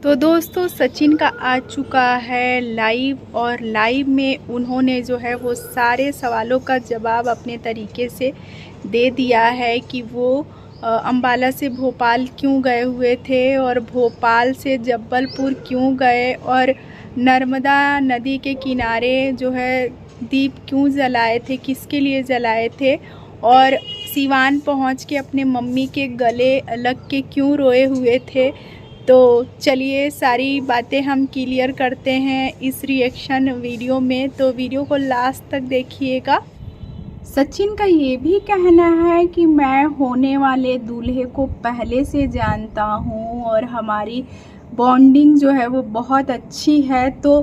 तो दोस्तों सचिन का आ चुका है लाइव और लाइव में उन्होंने जो है वो सारे सवालों का जवाब अपने तरीके से दे दिया है कि वो अंबाला से भोपाल क्यों गए हुए थे और भोपाल से जबलपुर क्यों गए और नर्मदा नदी के किनारे जो है दीप क्यों जलाए थे, किसके लिए जलाए थे और सिवान पहुंच के अपने मम्मी के गले लग के क्यों रोए हुए थे। तो चलिए सारी बातें हम क्लियर करते हैं इस रिएक्शन वीडियो में, तो वीडियो को लास्ट तक देखिएगा। सचिन का ये भी कहना है कि मैं होने वाले दूल्हे को पहले से जानता हूँ और हमारी बॉन्डिंग जो है वो बहुत अच्छी है। तो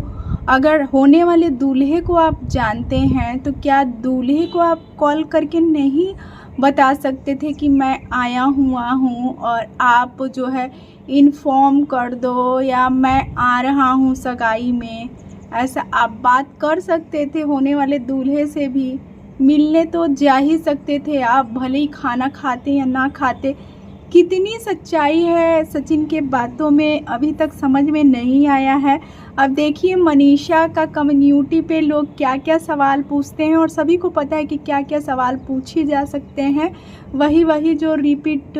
अगर होने वाले दूल्हे को आप जानते हैं तो क्या दूल्हे को आप कॉल करके नहीं बता सकते थे कि मैं आया हुआ हूँ और आप जो है इन्फॉर्म कर दो या मैं आ रहा हूँ सगाई में। ऐसा आप बात कर सकते थे, होने वाले दूल्हे से भी मिलने तो जा ही सकते थे आप, भले ही खाना खाते या ना खाते। कितनी सच्चाई है सचिन के बातों में अभी तक समझ में नहीं आया है। अब देखिए मनीषा का कम्युनिटी पे लोग क्या क्या सवाल पूछते हैं और सभी को पता है कि क्या क्या सवाल पूछे जा सकते हैं। वही जो रिपीट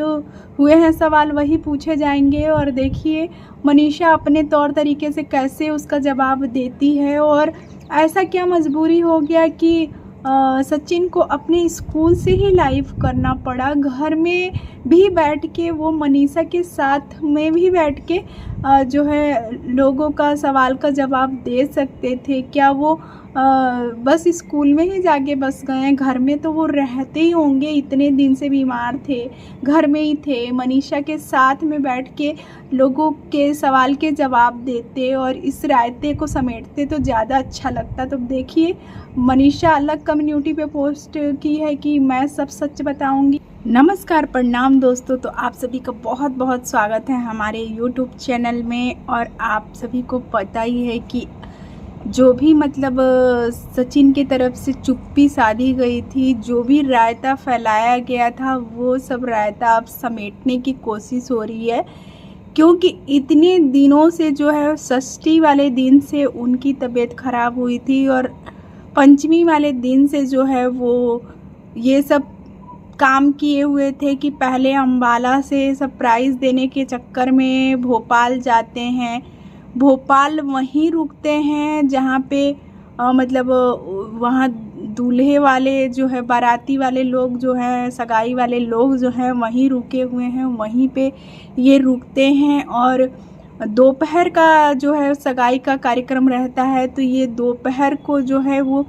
हुए हैं सवाल वही पूछे जाएंगे और देखिए मनीषा अपने तौर तरीके से कैसे उसका जवाब देती है। और ऐसा क्या मजबूरी हो गया कि सचिन को अपने स्कूल से ही लाइव करना पड़ा, घर में भी बैठ के वो मनीषा के साथ में भी बैठ के जो है लोगों का सवाल का जवाब दे सकते थे। क्या वो बस स्कूल में ही जाके बस गए हैं? घर में तो वो रहते ही होंगे, इतने दिन से बीमार थे, घर में ही थे, मनीषा के साथ में बैठ के लोगों के सवाल के जवाब देते और इस रायते को समेटते तो ज़्यादा अच्छा लगता। तो देखिए मनीषा अलग कम्युनिटी पे पोस्ट की है कि मैं सब सच बताऊंगी। नमस्कार प्रणाम दोस्तों, तो आप सभी का बहुत बहुत स्वागत है हमारे YouTube चैनल में। और आप सभी को पता ही है कि जो भी मतलब सचिन की तरफ से चुप्पी साधी गई थी, जो भी रायता फैलाया गया था वो सब रायता अब समेटने की कोशिश हो रही है। क्योंकि इतने दिनों से जो है षष्ठी वाले दिन से उनकी तबीयत खराब हुई थी और पंचमी वाले दिन से जो है वो ये सब काम किए हुए थे कि पहले अंबाला से सरप्राइज़ देने के चक्कर में भोपाल जाते हैं, भोपाल वहीं रुकते हैं जहाँ पे मतलब वहाँ दूल्हे वाले जो है बाराती वाले लोग जो हैं, सगाई वाले लोग जो हैं वहीं रुके हुए हैं, वहीं पे ये रुकते हैं। और दोपहर का जो है सगाई का कार्यक्रम रहता है, तो ये दोपहर को जो है वो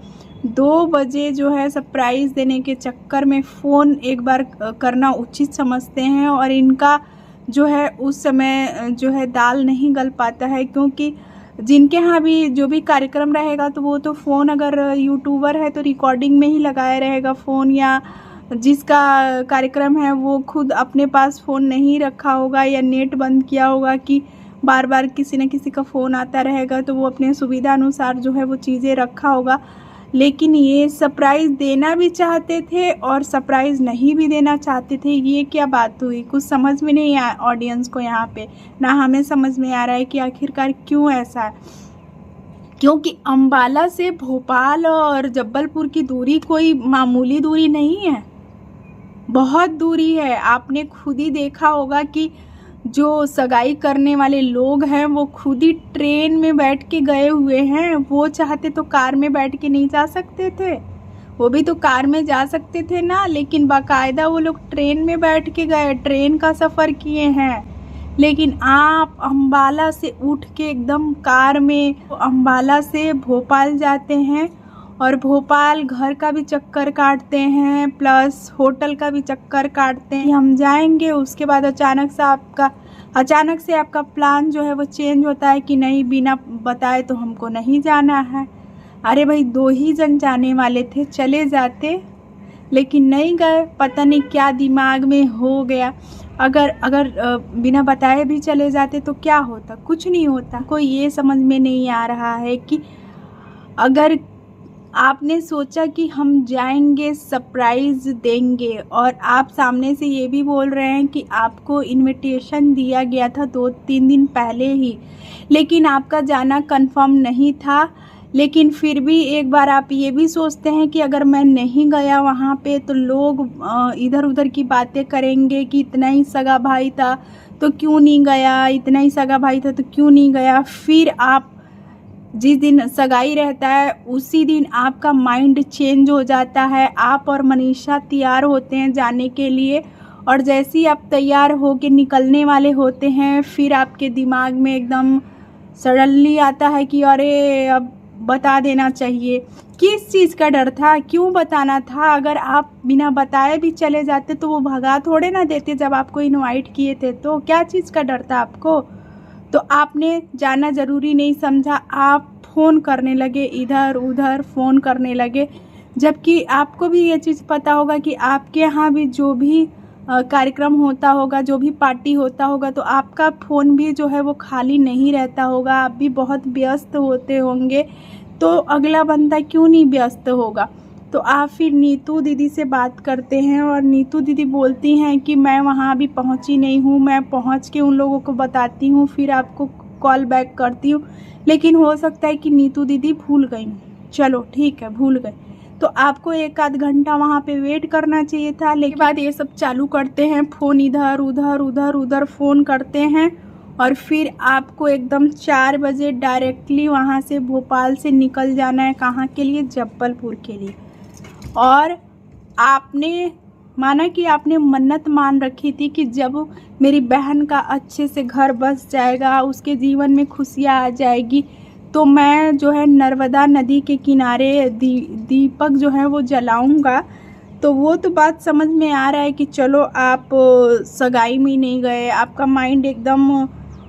2 बजे जो है सरप्राइज़ देने के चक्कर में फ़ोन एक बार करना उचित समझते हैं। और इनका जो है उस समय जो है दाल नहीं गल पाता है, क्योंकि जिनके यहाँ भी जो भी कार्यक्रम रहेगा तो वो तो फ़ोन, अगर यूट्यूबर है तो रिकॉर्डिंग में ही लगाया रहेगा फ़ोन, या जिसका कार्यक्रम है वो खुद अपने पास फ़ोन नहीं रखा होगा या नेट बंद किया होगा कि बार बार किसी न किसी का फ़ोन आता रहेगा, तो वो अपने सुविधा अनुसार जो है वो चीज़ें रखा होगा। लेकिन ये सरप्राइज़ देना भी चाहते थे और सरप्राइज़ नहीं भी देना चाहते थे। ये क्या बात हुई? कुछ समझ में नहीं आया ऑडियंस को यहाँ पे, ना हमें समझ में आ रहा है कि आखिरकार क्यों ऐसा है। क्योंकि अंबाला से भोपाल और जबलपुर की दूरी कोई मामूली दूरी नहीं है, बहुत दूरी है। आपने खुद ही देखा होगा कि जो सगाई करने वाले लोग हैं वो खुद ही ट्रेन में बैठ के गए हुए हैं। वो चाहते तो कार में बैठ के नहीं जा सकते थे? वो भी तो कार में जा सकते थे ना, लेकिन बाकायदा वो लोग ट्रेन में बैठ के गए, ट्रेन का सफ़र किए हैं। लेकिन आप अंबाला से उठ के एकदम कार में अंबाला से भोपाल जाते हैं और भोपाल घर का भी चक्कर काटते हैं प्लस होटल का भी चक्कर काटते हैं, हम जाएंगे। उसके बाद अचानक से आपका प्लान जो है वो चेंज होता है कि नहीं, बिना बताए तो हमको नहीं जाना है। अरे भाई 2 ही जन जाने वाले थे, चले जाते, लेकिन नहीं गए। पता नहीं क्या दिमाग में हो गया। अगर बिना बताए भी चले जाते तो क्या होता? कुछ नहीं होता। कोई ये समझ में नहीं आ रहा है कि अगर आपने सोचा कि हम जाएंगे, सरप्राइज़ देंगे, और आप सामने से ये भी बोल रहे हैं कि आपको इनविटेशन दिया गया था 2-3 दिन पहले ही, लेकिन आपका जाना कंफर्म नहीं था। लेकिन फिर भी एक बार आप ये भी सोचते हैं कि अगर मैं नहीं गया वहाँ पे तो लोग इधर उधर की बातें करेंगे कि इतना ही सगा भाई था तो क्यों नहीं गया, इतना ही सगा भाई था तो क्यों नहीं गया। फिर आप जिस दिन सगाई रहता है उसी दिन आपका माइंड चेंज हो जाता है। आप और मनीषा तैयार होते हैं जाने के लिए, और जैसे ही आप तैयार हो के निकलने वाले होते हैं फिर आपके दिमाग में एकदम सडनली आता है कि अरे अब बता देना चाहिए। किस चीज़ का डर था, क्यों बताना था? अगर आप बिना बताए भी चले जाते तो वो भगा थोड़े ना देते जब आपको इनवाइट किए थे, तो क्या चीज़ का डर था आपको? तो आपने जाना ज़रूरी नहीं समझा, आप फ़ोन करने लगे, इधर उधर फ़ोन करने लगे, जबकि आपको भी ये चीज़ पता होगा कि आपके यहाँ भी जो भी कार्यक्रम होता होगा, जो भी पार्टी होता होगा, तो आपका फ़ोन भी जो है वो खाली नहीं रहता होगा, आप भी बहुत व्यस्त होते होंगे। तो अगला बंदा क्यों नहीं व्यस्त होगा? तो आप फिर नीतू दीदी से बात करते हैं और नीतू दीदी बोलती हैं कि मैं वहाँ अभी पहुँची नहीं हूँ, मैं पहुँच के उन लोगों को बताती हूँ, फिर आपको कॉल बैक करती हूँ। लेकिन हो सकता है कि नीतू दीदी भूल गई। चलो ठीक है, भूल गए तो आपको 1 आध घंटा वहाँ पे वेट करना चाहिए था। लेकिन बाद ये सब चालू करते हैं, फ़ोन इधर उधर उधर उधर फ़ोन करते हैं, और फिर आपको एकदम 4 बजे डायरेक्टली वहाँ से भोपाल से निकल जाना है। कहाँ के लिए? जबलपुर के लिए। और आपने माना कि आपने मन्नत मान रखी थी कि जब मेरी बहन का अच्छे से घर बस जाएगा, उसके जीवन में खुशियाँ आ जाएगी, तो मैं जो है नर्मदा नदी के किनारे दीपक जो है वो जलाऊंगा। तो वो तो बात समझ में आ रहा है कि चलो आप सगाई में नहीं गए, आपका माइंड एकदम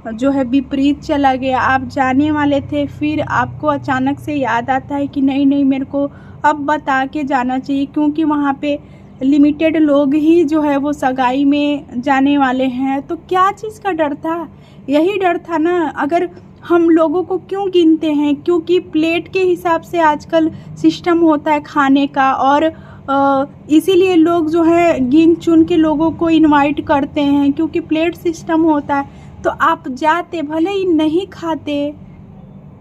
जो है विपरीत चला गया, आप जाने वाले थे, फिर आपको अचानक से याद आता है कि नहीं नहीं मेरे को अब बता के जाना चाहिए, क्योंकि वहाँ पे लिमिटेड लोग ही जो है वो सगाई में जाने वाले हैं। तो क्या चीज़ का डर था? यही डर था ना। अगर हम लोगों को क्यों गिनते हैं? क्योंकि प्लेट के हिसाब से आजकल सिस्टम होता है खाने का, और इसीलिए लोग जो है गिन चुन के लोगों को इनवाइट करते हैं, क्योंकि प्लेट सिस्टम होता है। तो आप जाते, भले ही नहीं खाते,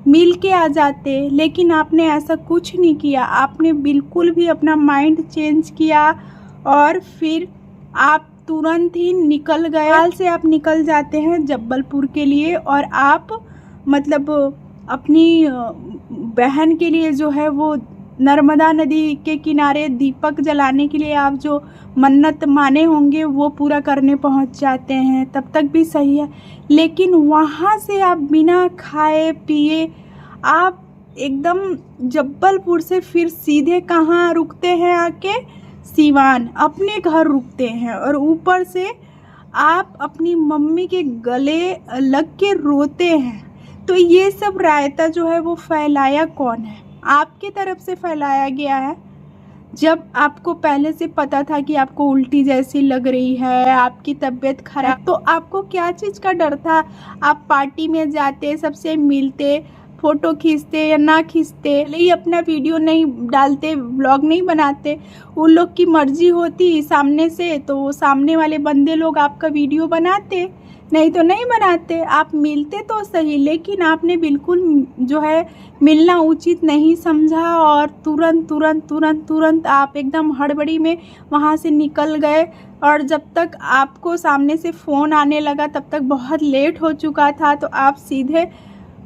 मिल के आ जाते, लेकिन आपने ऐसा कुछ नहीं किया। आपने बिल्कुल भी अपना माइंड चेंज किया और फिर आप तुरंत ही निकल गए। हाल से आप निकल जाते हैं जबलपुर के लिए, और आप मतलब अपनी बहन के लिए जो है वो नर्मदा नदी के किनारे दीपक जलाने के लिए आप जो मन्नत माने होंगे वो पूरा करने पहुंच जाते हैं। तब तक भी सही है, लेकिन वहाँ से आप बिना खाए पिए आप एकदम जबलपुर से फिर सीधे कहाँ रुकते हैं? आके सिवान अपने घर रुकते हैं, और ऊपर से आप अपनी मम्मी के गले लग के रोते हैं। तो ये सब रायता जो है वो फैलाया कौन है? आपकी तरफ से फैलाया गया है। जब आपको पहले से पता था कि आपको उल्टी जैसी लग रही है, आपकी तबीयत खराब, तो आपको क्या चीज़ का डर था? आप पार्टी में जाते, सबसे मिलते, फ़ोटो खींचते या ना खींचते, ही अपना वीडियो नहीं डालते, व्लॉग नहीं बनाते, उन लोग की मर्जी होती सामने से, तो वो सामने वाले बंदे लोग आपका वीडियो बनाते, नहीं तो नहीं बनाते। आप मिलते तो सही, लेकिन आपने बिल्कुल जो है मिलना उचित नहीं समझा, और तुरंत तुरंत तुरंत तुरंत आप एकदम हड़बड़ी में वहाँ से निकल गए। और जब तक आपको सामने से फ़ोन आने लगा तब तक बहुत लेट हो चुका था। तो आप सीधे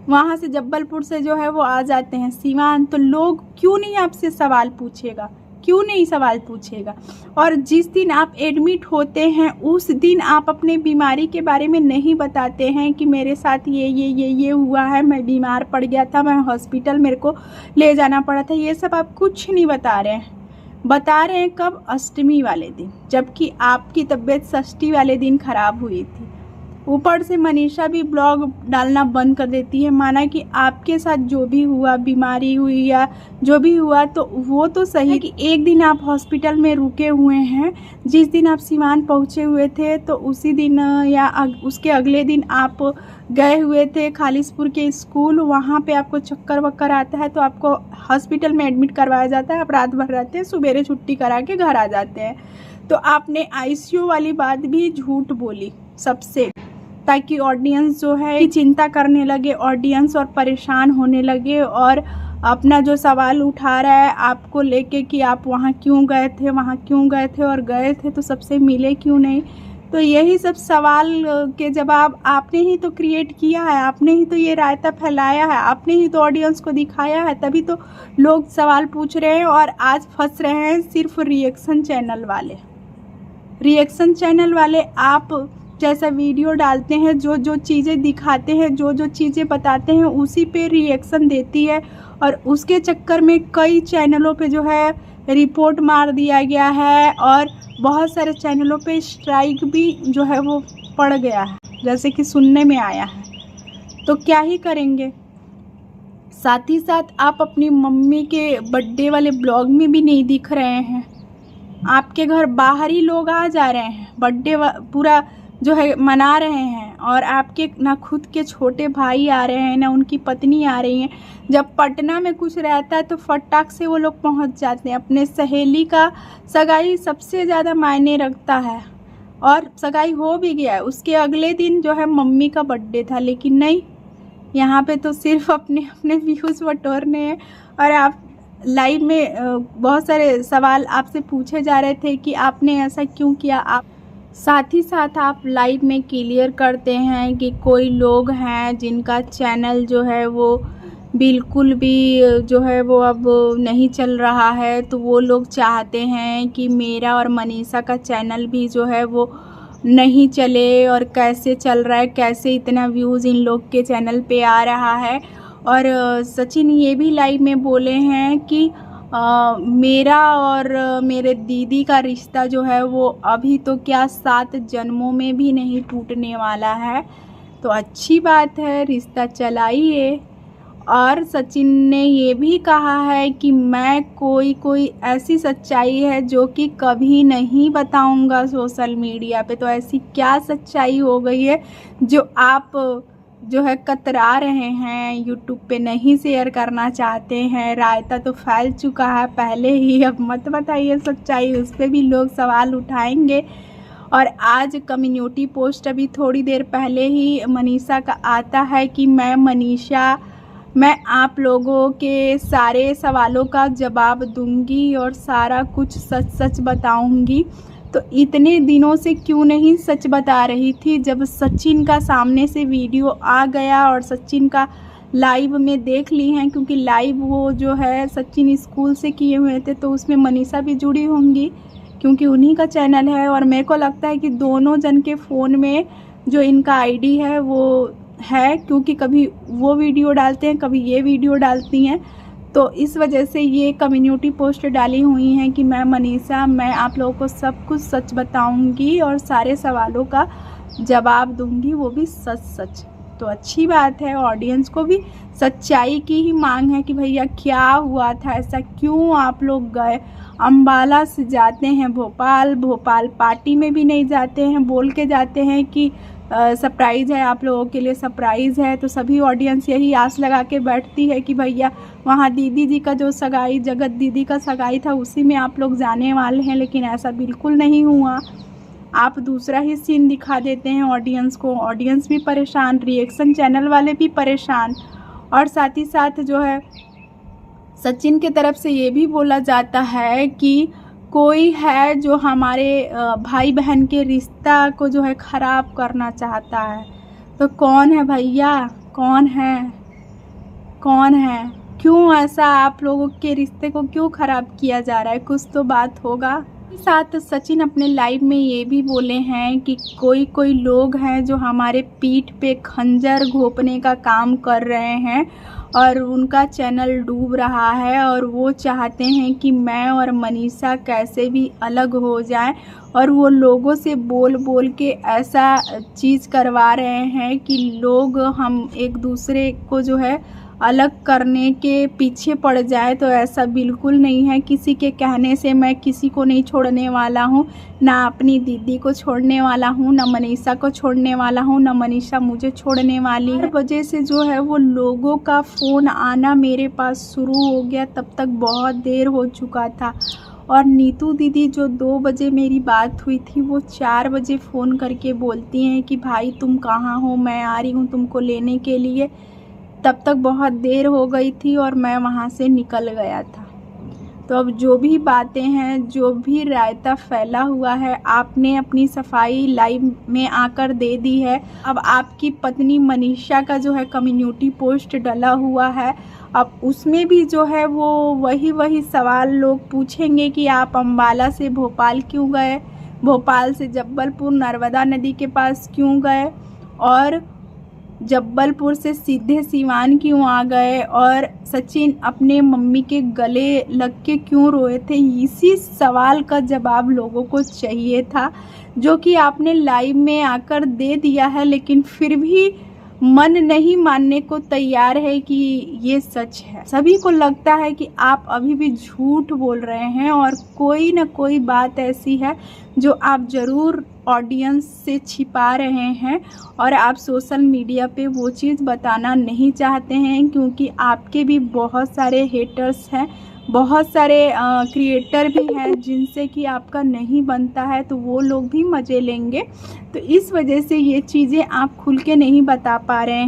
वहाँ से जबलपुर से जो है वो आ जाते हैं सिवान। तो लोग क्यों नहीं आपसे सवाल पूछेगा? क्यों नहीं सवाल पूछेगा? और जिस दिन आप एडमिट होते हैं उस दिन आप अपने बीमारी के बारे में नहीं बताते हैं कि मेरे साथ ये हुआ है, मैं बीमार पड़ गया था, मैं हॉस्पिटल, मेरे को ले जाना पड़ा था। ये सब आप कुछ नहीं बता रहे हैं। बता रहे हैं कब? अष्टमी वाले दिन, जबकि आपकी तबीयत षष्ठी वाले दिन ख़राब हुई थी। ऊपर से मनीषा भी ब्लॉग डालना बंद कर देती है। माना कि आपके साथ जो भी हुआ, बीमारी हुई या जो भी हुआ, तो वो तो सही है कि एक दिन आप हॉस्पिटल में रुके हुए हैं। जिस दिन आप सिवान पहुँचे हुए थे तो उसी दिन या उसके अगले दिन आप गए हुए थे खालिसपुर के स्कूल। वहाँ पे आपको चक्कर वक्कर आता है तो आपको हॉस्पिटल में एडमिट करवाया जाता है। आप रात भर रहते हैं, सुबेरे छुट्टी करा के घर आ जाते हैं। तो आपने आईसीयू वाली बात भी झूठ बोली सबसे, ताकि ऑडियंस जो है चिंता करने लगे, ऑडियंस और परेशान होने लगे और अपना जो सवाल उठा रहा है आपको लेके कि आप वहाँ क्यों गए थे, वहाँ क्यों गए थे, और गए थे तो सबसे मिले क्यों नहीं। तो यही सब सवाल के जवाब आपने ही तो क्रिएट किया है, आपने ही तो ये रायता फैलाया है, आपने ही तो ऑडियंस को दिखाया है, तभी तो लोग सवाल पूछ रहे हैं। और आज फंस रहे हैं सिर्फ रिएक्शन चैनल वाले। रिएक्शन चैनल वाले आप जैसा वीडियो डालते हैं, जो जो चीज़ें दिखाते हैं, जो जो चीज़ें बताते हैं, उसी पे रिएक्शन देती है। और उसके चक्कर में कई चैनलों पे जो है रिपोर्ट मार दिया गया है और बहुत सारे चैनलों पे स्ट्राइक भी जो है वो पड़ गया है, जैसे कि सुनने में आया है। तो क्या ही करेंगे। साथ ही साथ आप अपनी मम्मी के बर्थडे वाले ब्लॉग में भी नहीं दिख रहे हैं। आपके घर बाहर ही लोग आ जा रहे हैं, बर्थडे पूरा जो है मना रहे हैं, और आपके ना खुद के छोटे भाई आ रहे हैं, ना उनकी पत्नी आ रही हैं। जब पटना में कुछ रहता है तो फटाक से वो लोग पहुंच जाते हैं। अपने सहेली का सगाई सबसे ज़्यादा मायने रखता है, और सगाई हो भी गया है। उसके अगले दिन जो है मम्मी का बर्थडे था, लेकिन नहीं, यहाँ पे तो सिर्फ अपने अपने व्यूज़ बटोरने हैं। और आप लाइव में बहुत सारे सवाल आपसे पूछे जा रहे थे कि आपने ऐसा क्यों किया। आप साथ ही साथ आप लाइव में क्लियर करते हैं कि कोई लोग हैं जिनका चैनल जो है वो बिल्कुल भी जो है वो अब नहीं चल रहा है, तो वो लोग चाहते हैं कि मेरा और मनीषा का चैनल भी जो है वो नहीं चले। और कैसे चल रहा है, कैसे इतना व्यूज़ इन लोग के चैनल पे आ रहा है। और सचिन ये भी लाइव में बोले हैं कि मेरा और मेरे दीदी का रिश्ता जो है वो अभी तो क्या 7 जन्मों में भी नहीं टूटने वाला है। तो अच्छी बात है, रिश्ता चलाइए। और सचिन ने ये भी कहा है कि मैं कोई ऐसी सच्चाई है जो कि कभी नहीं बताऊंगा सोशल मीडिया पे। तो ऐसी क्या सच्चाई हो गई है जो आप जो है कतरा रहे हैं, यूट्यूब पे नहीं शेयर करना चाहते हैं। रायता तो फैल चुका है पहले ही, अब मत बताइए सच्चाई, उस पर भी लोग सवाल उठाएंगे। और आज कम्युनिटी पोस्ट अभी थोड़ी देर पहले ही मनीषा का आता है कि मैं आप लोगों के सारे सवालों का जवाब दूंगी और सारा कुछ सच सच बताऊंगी। तो इतने दिनों से क्यों नहीं सच बता रही थी? जब सचिन का सामने से वीडियो आ गया और सचिन का लाइव में देख ली हैं, क्योंकि लाइव वो जो है सचिन स्कूल से किए हुए थे, तो उसमें मनीषा भी जुड़ी होंगी क्योंकि उन्हीं का चैनल है। और मेरे को लगता है कि दोनों जन के फ़ोन में जो इनका आईडी है वो है, क्योंकि कभी वो वीडियो डालते हैं, कभी ये वीडियो डालती हैं। तो इस वजह से ये कम्युनिटी पोस्ट डाली हुई हैं कि मैं मनीषा, मैं आप लोगों को सब कुछ सच बताऊंगी और सारे सवालों का जवाब दूंगी, वो भी सच सच। तो अच्छी बात है, ऑडियंस को भी सच्चाई की ही मांग है कि भैया क्या हुआ था, ऐसा क्यों आप लोग गए। अम्बाला से जाते हैं भोपाल पार्टी में भी नहीं जाते हैं, बोल के जाते हैं कि सरप्राइज़ है, आप लोगों के लिए सरप्राइज़ है। तो सभी ऑडियंस यही आस लगा के बैठती है कि भैया वहाँ दीदी जी का जो सगाई, जगत दीदी का सगाई था, उसी में आप लोग जाने वाले हैं, लेकिन ऐसा बिल्कुल नहीं हुआ। आप दूसरा ही सीन दिखा देते हैं ऑडियंस को। ऑडियंस भी परेशान, रिएक्शन चैनल वाले भी परेशान। और साथ ही साथ जो है सचिन के तरफ से ये भी बोला जाता है कि कोई है जो हमारे भाई बहन के रिश्ता को जो है ख़राब करना चाहता है। तो कौन है भैया, कौन है? क्यों ऐसा आप लोगों के रिश्ते को क्यों ख़राब किया जा रहा है? कुछ तो बात होगा। साथ सचिन अपने लाइव में ये भी बोले हैं कि कोई कोई लोग हैं जो हमारे पीठ पे खंजर घोंपने का काम कर रहे हैं और उनका चैनल डूब रहा है और वो चाहते हैं कि मैं और मनीषा कैसे भी अलग हो जाएं और वो लोगों से बोल बोल के ऐसा चीज़ करवा रहे हैं कि लोग हम एक दूसरे को जो है अलग करने के पीछे पड़ जाए। तो ऐसा बिल्कुल नहीं है। किसी के कहने से मैं किसी को नहीं छोड़ने वाला हूँ, ना अपनी दीदी को छोड़ने वाला हूँ, ना मनीषा को छोड़ने वाला हूँ, ना मनीषा मुझे छोड़ने वाली है। वजह से जो है वो लोगों का फ़ोन आना मेरे पास शुरू हो गया। तब तक बहुत देर हो चुका था और नीतू दीदी जो 2 बजे मेरी बात हुई थी वो 4 बजे फ़ोन करके बोलती हैं कि भाई तुम कहाँ हो, मैं आ रही हूँ तुमको लेने के लिए। तब तक बहुत देर हो गई थी और मैं वहाँ से निकल गया था। तो अब जो भी बातें हैं, जो भी रायता फैला हुआ है, आपने अपनी सफाई लाइव में आकर दे दी है। अब आपकी पत्नी मनीषा का जो है कम्युनिटी पोस्ट डला हुआ है, अब उसमें भी जो है वो वही सवाल लोग पूछेंगे कि आप अम्बाला से भोपाल क्यों गए, भोपाल से जब्बलपुर नर्मदा नदी के पास क्यों गए और जब्बलपुर से सीधे सीवान क्यों आ गए और सचिन अपने मम्मी के गले लग के क्यों रोए थे। इसी सवाल का जवाब लोगों को चाहिए था, जो कि आपने लाइव में आकर दे दिया है, लेकिन फिर भी मन नहीं मानने को तैयार है कि ये सच है। सभी को लगता है कि आप अभी भी झूठ बोल रहे हैं और कोई ना कोई बात ऐसी है जो आप ज़रूर ऑडियंस से छिपा रहे हैं और आप सोशल मीडिया पे वो चीज़ बताना नहीं चाहते हैं, क्योंकि आपके भी बहुत सारे हेटर्स हैं, बहुत सारे क्रिएटर भी हैं जिनसे कि आपका नहीं बनता है, तो वो लोग भी मज़े लेंगे। तो इस वजह से ये चीज़ें आप खुल के नहीं बता पा रहे हैं।